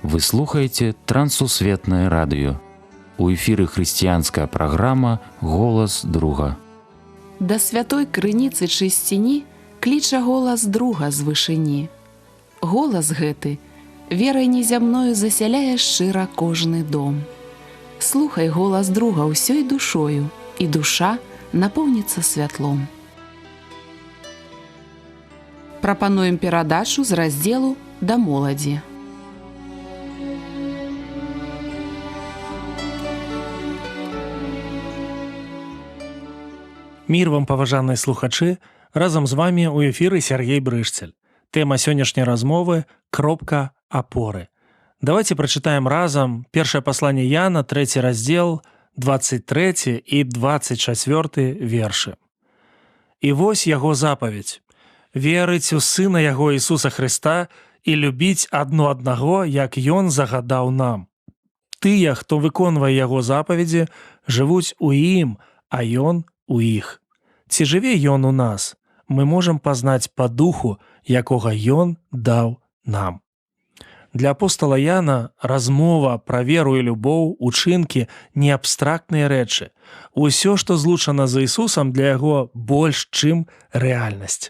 Вы слухаеце Трансусветнае радыё. У эфіры хрысціянская праграма «Голас друга». Да святой крыніцы чысціні кліча голас друга з вышыні. Голас гэты верай незямною засяляе шчыра кожны дом. Слухай голас друга ўсёй душою, і душа напоўніцца святлом. Прапануем перадачу з раздзелу «Да моладзі». Мір вам, паважаныя слухачы, разам з вамі ў эфіры Сергей Брышцель. Тэма сённяшняй размовы – кропка апоры. Давайте прачытаем разам першае пасланне Яна, 3 раздзел, 23 і 24 вершы. «І вось яго запаведь – верыць у Сына яго Ісуса Хрыста і любіць адно аднаго, як Ён загадаў нам. Тыя, хто выконвае яго запаведзі, жывуць у ім, а Ён у іх. Ці жыве Ён у нас, мы можам пазнаць па духу, якога Ён даў нам». Для апостала Яна размова пра веру і любоў, учынкі не абстрактныя рэчы. Усё, што злучана з Ісусам, для яго больш, чым рэальнасць.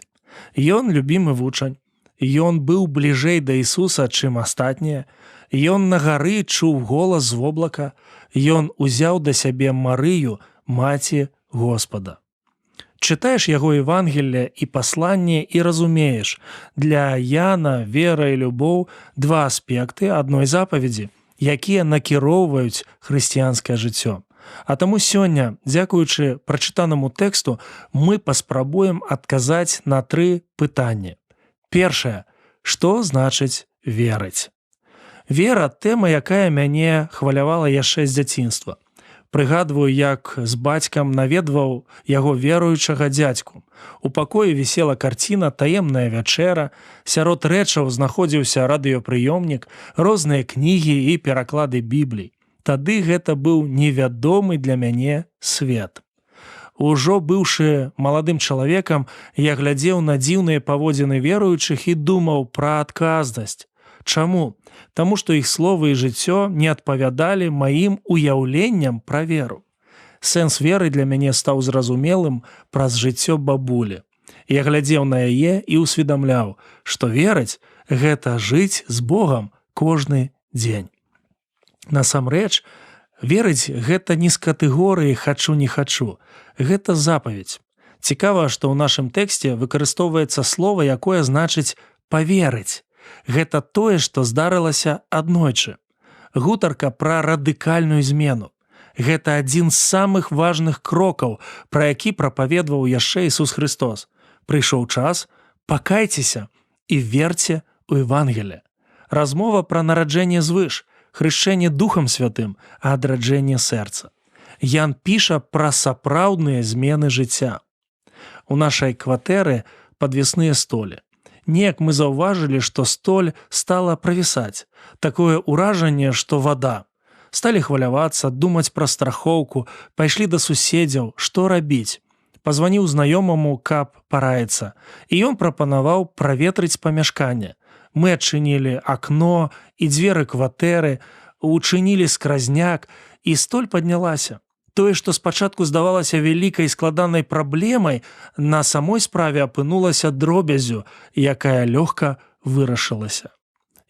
Ён любімы вучань. Ён быў бліжэй да Ісуса, чым астатнія. Ён на гары чуў голас з воблака. Ён узяў да сябе Марыю, маці Господа. Чытаеш яго Евангелле і пасланне і разумееш, для Яна вера і любоў – два аспекты адной запаведзі, якія накіроўваюць хрысціянскае жыццё. А таму сёння, дзякуючы прачытанаму тэксту, мы паспрабуем адказаць на 3 пытанні. Першае – што значыць верыць? Вера – тэма, якая мяне хвалявала яшчэ з дзяцінства. Прыгадваю, як з бацькам наведваў яго веруючага дзядзьку. У пакоі вісела карціна «Таемная вячэра», сярод рэчаў знаходзіўся радыёпрыёмнік, розныя кнігі і пераклады Біблій. Тады гэта быў невядомы для мяне свет. Ужо быўшы маладым чалавекам, я глядзеў на дзіўныя паводзіны веруючых і думаў пра адказнасць. Чаму? Таму што іх словы і жыццё не адпавядалі маім уяўленням пра веру. Сэнс веры для мяне стаў зразумелым праз жыццё бабулі. Я глядзеў на яе і ўсведамляў, што верыць – гэта жыць з Богам кожны дзень. Насамрэч, верыць – гэта не з катэгорыі «хачу-не хачу», гэта запаведь. Цікава, што ў нашым тэксце выкарыстоўваецца слова, якое значыць «паверыць». Гэта тое, што здарылася аднойчы. Гутарка пра радыкальную змену. Гэта адзін з самых важных крокаў, пра які прапаведваў яшчэ Ісус Хрыстос. Прыйшоў час, пакайцеся і верце ў Евангелле. Размова пра нараджэнне звыш, хрышчэнне Духам Святым, а адраджэнне сэрца. Ян піша пра сапраўдныя змены жыцця. У нашай кватэры падвесныя столі. Неяк мы заўважылі, што столь стала правісаць. Такое ўражанне, што вада. Сталі хвалявацца, думаць пра страхоўку, пайшлі да суседзяў, што рабіць. Пазваніў знаёмаму, каб параіцца, і ён прапанаваў праветрыць памяшканне. Мы адчынілі акно і дзверы кватэры, учынілі скразняк, і столь паднялася. Тое, што спачатку здавалася вялікай складанай праблемай, на самой справе апынулася дробязю, якая лёгка вырашылася.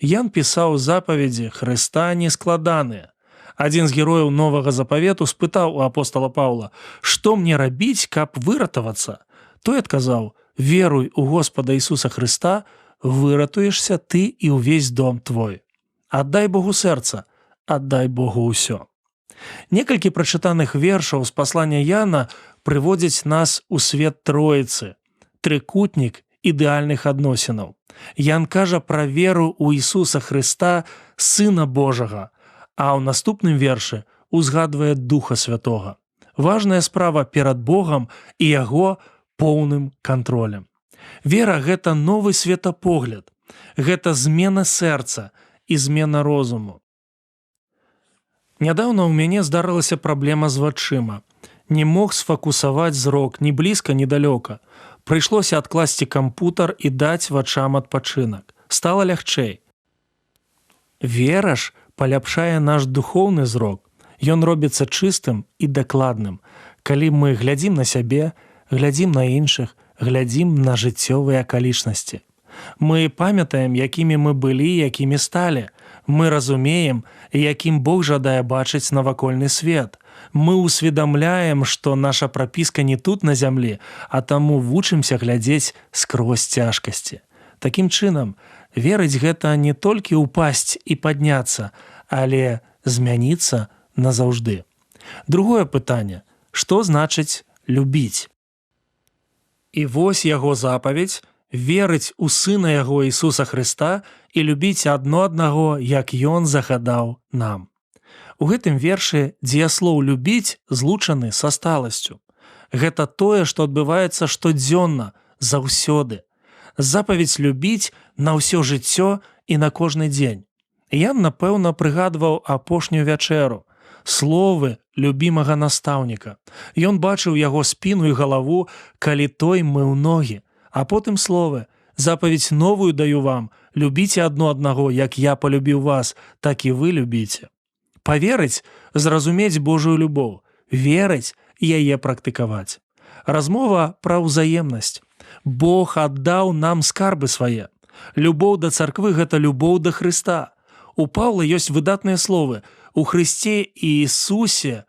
Ян пісаў запаведзі Хрыста нескладаныя. Адзін з герояў новага запавету спытаў у апостала Паўла, што мне рабіць, каб выратавацца? Той адказаў, веруй у Господа Ісуса Хрыста, выратуешся ты і ўвесь дом твой. Аддай Богу сэрца, аддай Богу ўсё. Некалькі прачытаных вершаў з паслання Яна прыводзяць нас у свет Троіцы, трыкутнік ідэальных адносінаў. Ян кажа пра веру ў Ісуса Хрыста, Сына Божага, а ў наступным вершы узгадвае Духа Святога. Важная справа перад Богам і яго поўным кантролем. Вера – гэта новы светапогляд, гэта змена сэрца і змена розуму. Нядаўна ў мяне здарылася праблема з вачыма. Не мог сфокусаваць зрок ні блізка, ні далёка. Прыйшлося адкласці кампутар і даць вачам адпачынак. Стала лягчэй. Вера ж паляпшае наш духоўны зрок. Ён робіцца чыстым і дакладным. Калі мы глядзім на сябе, глядзім на іншых, глядзім на жыццёвыя акалічнасці. Мы памятаем, якімі мы былі, якімі сталі. Мы разумеем, якім Бог жадае бачыць навакольны свет. Мы усведамляем, што наша прапіска не тут на зямлі, а таму вучымся глядзець скрозь цяжкасці. Такім чынам, верыць гэта не толькі ўпасць і падняцца, але змяніцца назаўжды. Другое пытанне. Што значыць любіць? І вось яго запаведь – верыць у Сына Яго Ісуса Хрыста і любіць адно аднаго, як Ён загадаў нам. У гэтым вершы дзеяслоў «любіць» злучаны са сталасцю. Гэта тое, што адбываецца штодзённа, заўсёды. Запаведь любіць на ўсё жыццё і на кожны дзень. Ян, напэўна, прыгадваў апошнюю вячэру, словы любімага настаўніка. Ён бачыў яго спіну і галаву, калі той мыў ногі. А потым словы «Запаведь новую даю вам, любіце адно аднаго, як я полюбіў вас, так і вы любіце». Паверыць – зразумець Божую любоў, верыць – яе практыкаваць. Размова пра ўзаемнасць. Бог аддаў нам скарбы свае. Любоў да царквы – гэта любоў да Хрыста. У Паўла ёсць выдатныя словы «У Хрысце і Ісусе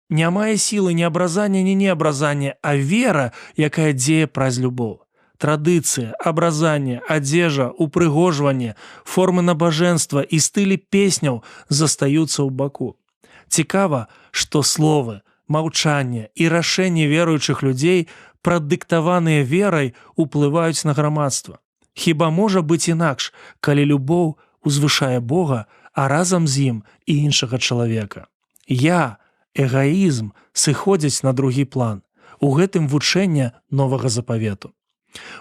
не мае сілы ні абразання, ні неабразання, а вера, якая дзее праз любоў». Традыцыя, абразанне, адзежа, упрыгожванне, формы набажэнства і стылі песняў застаюцца ў баку. Цікава, што словы, маўчанне і рашэнні веруючых людзей, прадыктаваныя верай, уплываюць на грамадства. Хіба можа быць інакш, калі любоў узвышае Бога, а разам з ім і іншага чалавека? Я, эгоізм сыходзяць на другі план. У гэтым вучэнне новага запавету.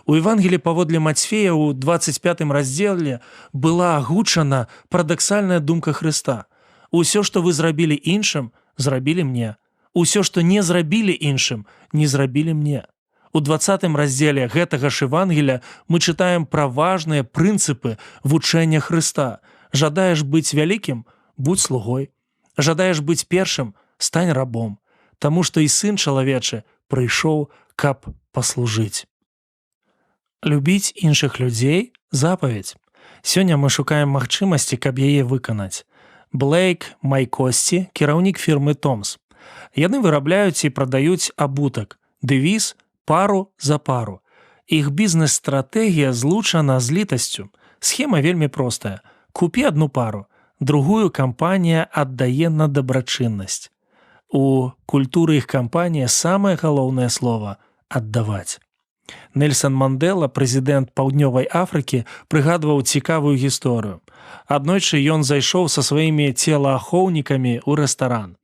У Евангелі паводле Мацфея ў 25 раздзеле была агучана парадаксальная думка Хрыста. Усё, што вы зрабілі іншым, зрабілі мне. Усё, што не зрабілі іншым, не зрабілі мне. У 20 раздзеле гэтага ж Евангеля мы чытаем пра важныя прынцыпы вучэння Хрыста. Жадаеш быць вялікім? Будь слугой. Жадаеш быць першым? Стань рабом. Таму што і Сын чалавечы прыйшоў, каб паслужыць. Любіць іншых людзей – запаведь. Сёння мы шукаем магчымасці, каб яе выканаць. Блейк Майкосці, кіраўнік фірмы Томс. Яны вырабляюць і прадаюць абутак. Дэвіз «пару за пару». Іх бізнес-стратэгія злучана з літасцю. Схема вельмі простая. Купі адну пару, другую кампанія аддае на дабрачыннасць. У культуры іх кампанія самае галоўнае слова – аддаваць. Нельсан Мандэла, прэзідэнт Паўднёвай Афрыкі, прыгадваў цікавую гісторыю. Аднойчы ён зайшоў са сваімі целаахоўнікамі ў рэстаран.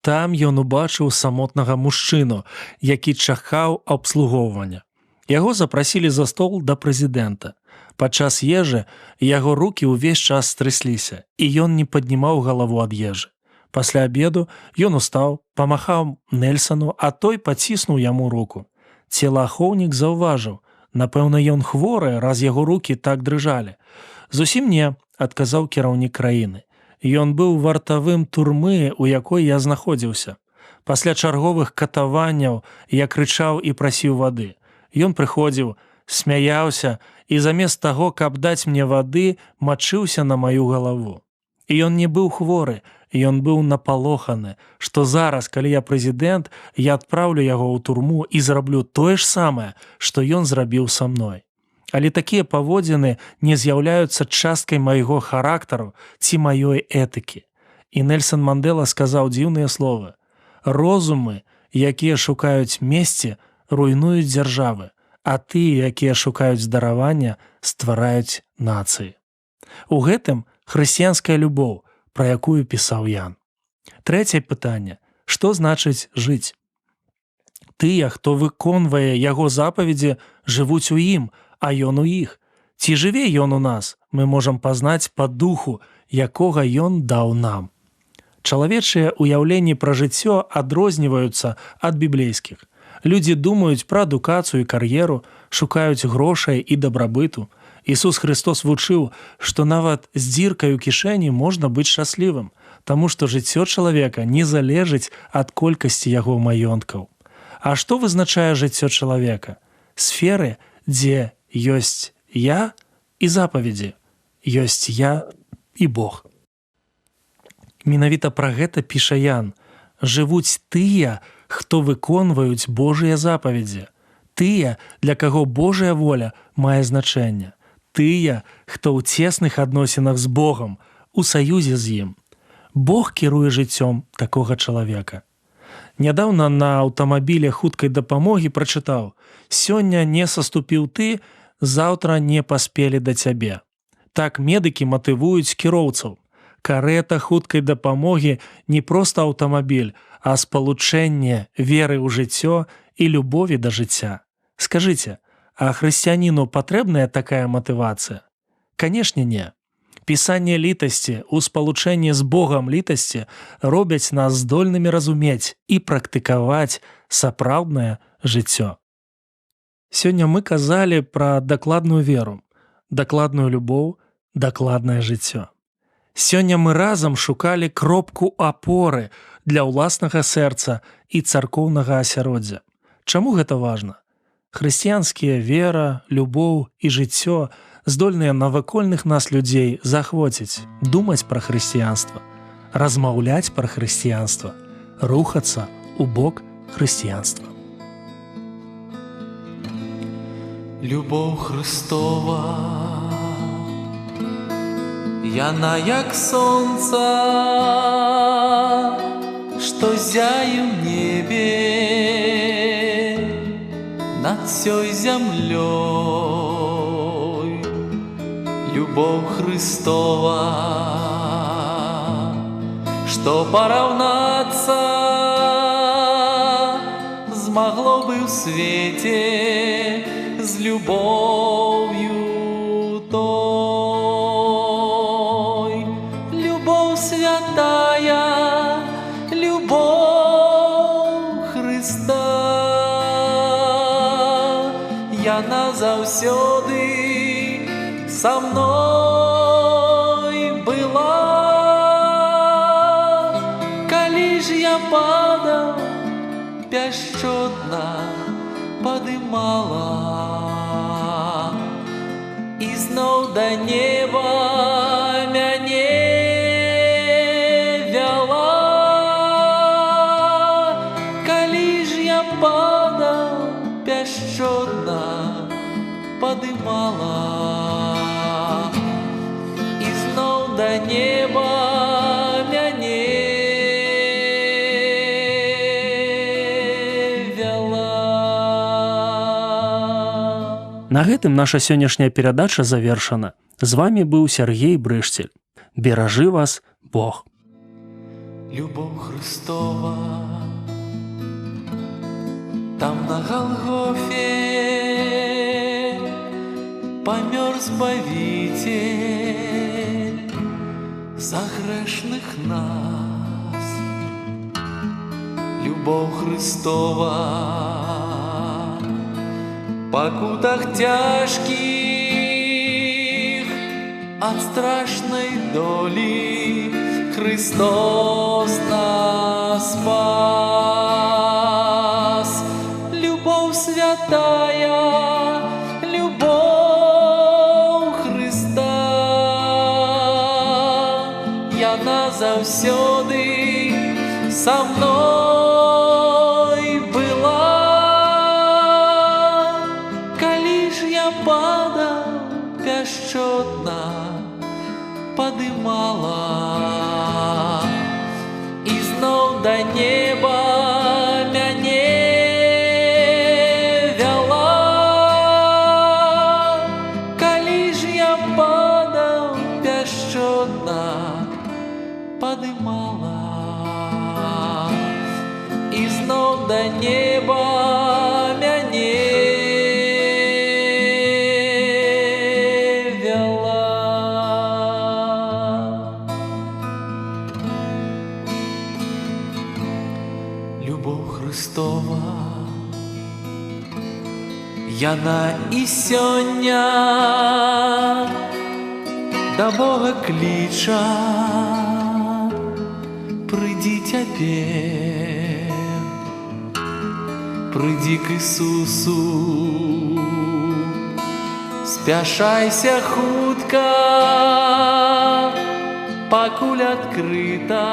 Там ён убачыў самотнага мужчыну, які чакаў абслугоўвання. Яго запрасілі за стол да прэзідэнта. Падчас ежы яго рукі ўвесь час стрэсліся, і ён не паднімаў галаву ад ежы. Пасля абеду ён устаў, памахаў Нельсану, а той паціснуў яму руку. Целаахоўнік заўважыў, напэўна, ён хворы, раз яго рукі так дрыжалі. «Зусім не», – адказаў кіраўнік краіны. «Ён быў вартавым турмы, у якой я знаходзіўся. Пасля чарговых катаванняў я крычаў і прасіў вады. Ён прыходзіў, смяяўся і замест таго, каб даць мне вады, мачыўся на маю галаву. І ён не быў хворы, ён быў напалоханы, што зараз, калі я прэзідэнт, я адпраўлю яго ў турму і зраблю тое ж самае, што ён зрабіў са мной. Але такія паводзіны не з'яўляюцца часткай майго характару ці маёй этыкі». І Нельсан Мандэла сказаў дзіўныя словы: «Розумы, якія шукаюць месці, руйнуюць дзяржавы, а тыя, якія шукаюць здаравання, ствараюць нацыі». У гэтым хрысціянская любоў, пра якую пісаў Ян. Трэцяе пытанне. Што значыць жыць? Тыя, хто выконвае яго запаведзі, жывуць у ім, а ён у іх. Ці жыве ён у нас, мы можам пазнаць па духу, якога ён даў нам. Чалавечыя ўяўленні пра жыццё адрозніваюцца ад біблейскіх. Людзі думаюць пра адукацыю і кар'еру, шукаюць грошай і дабрабыту. Ісус Христос вучыў, што нават з дзіркай у кішэні можна быць шчаслівым, таму што жыццё чалавека не залежыць ад колькасці яго маёнткаў. А што вызначае жыццё чалавека? Сферы, дзе ёсць я і запаведзі, ёсць я і Бог. Менавіта пра гэта піша Ян. Жывуць тыя, хто выконваюць Божыя запаведзі, тыя, для каго Божая воля мае значэнне, тыя, хто ў цесных адносінах з Богам, у саюзе з ім. Бог кіруе жыццём такога чалавека. Нядаўна на аўтамабіле хуткай дапамогі прачытаў: «Сёння не саступіў ты, заўтра не паспелі да цябе». Так медыкі матывуюць кіроўцаў. Карэта хуткай дапамогі не проста аўтамабіль, а спалучэнне веры ў жыццё і любові да жыцця. Скажыце, а хрысціяніну патрэбная такая матывацыя? Канешне, не. Пісанне літасці ў спалучэнні з Богам літасці робяць нас здольнымі разумець і практыкаваць сапраўднае жыццё. Сёння мы казалі пра дакладную веру, дакладную любоў, дакладнае жыццё. Сёння мы разам шукалі кропку апоры для ўласнага сэрца і царкоўнага асяроддзя. Чаму гэта важна? Хрысціянскія вера, любоў і жыццё здольныя навакольных нас людзей захвоціць, думаць пра хрысціянства, размаўляць пра хрысціянства, рухацца ў бок хрысціянства. Любов Христова, яна як сонца, што зяе ў небе над сёй зямлёй. Любов Христова, што параўнацца змагло бы ў свеце з любов'ю той. Любов святая, любов Христа, яна заўсёды са мной была. Калі ж я падаў, пяшчотна падымала і зноў да неба мяне вяла. Калі ж я падаў, пяшчотна падымала і зноў да неба мяне вяла. На гэтым наша сённяшняя перадача завершана. З вамі быў Сяргей Брышцель. Беражы вас Бог. Любов Христова, там на Голгофе памёр Збавитель за грэшных нас. Любов Христова, пакутах цяжкіх ад страшнай долі Христос нас спас. Любов святая, любов Христа, яна заўсёды са мной была. Калі ж я падаў, пяшчотна падымала і зноў да неба мяне вяла. Калі ж я падаў, пяшчотна падымала і зноў да неба мяне вяла. Любов Христова, яна і сёння да Бога кліча, прыйдзі цяпер, прыйдзі к Ісусу, спяшайся хутка, пакуль адкрыта